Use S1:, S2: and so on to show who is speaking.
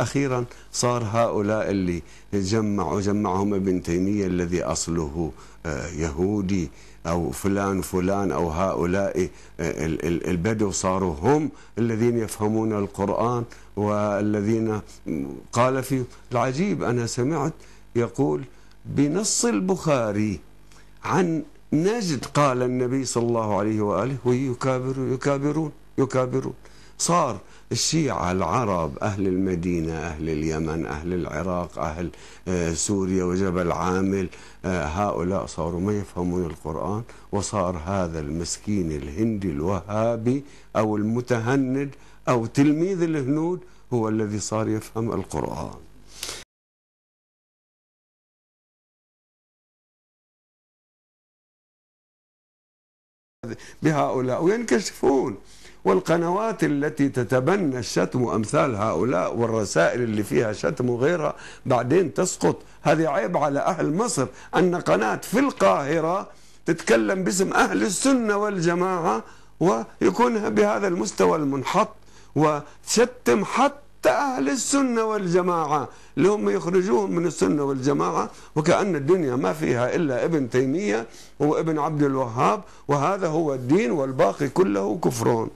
S1: أخيرا صار هؤلاء اللي جمعهم ابن تيمية الذي أصله يهودي، أو فلان فلان، أو هؤلاء البدو صاروا هم الذين يفهمون القرآن والذين قال فيه. العجيب أنا سمعت يقول بنص البخاري عن نجد قال النبي صلى الله عليه وآله يكابرون. صار الشيعة العرب، أهل المدينة، أهل اليمن، أهل العراق، أهل سوريا وجبل عامل، هؤلاء صاروا ما يفهمون القرآن، وصار هذا المسكين الهندي الوهابي أو المتهند أو تلميذ الهنود هو الذي صار يفهم القرآن. بهؤلاء وينكشفون، والقنوات التي تتبنى الشتم وأمثال هؤلاء والرسائل اللي فيها شتم وغيرها بعدين تسقط. هذه عيب على أهل مصر أن قناة في القاهرة تتكلم باسم أهل السنة والجماعة ويكون بهذا المستوى المنحط، وتشتم حتى أهل السنة والجماعة اللي هم يخرجوهم من السنة والجماعة، وكأن الدنيا ما فيها إلا ابن تيمية وابن عبد الوهاب، وهذا هو الدين والباقي كله كفرون.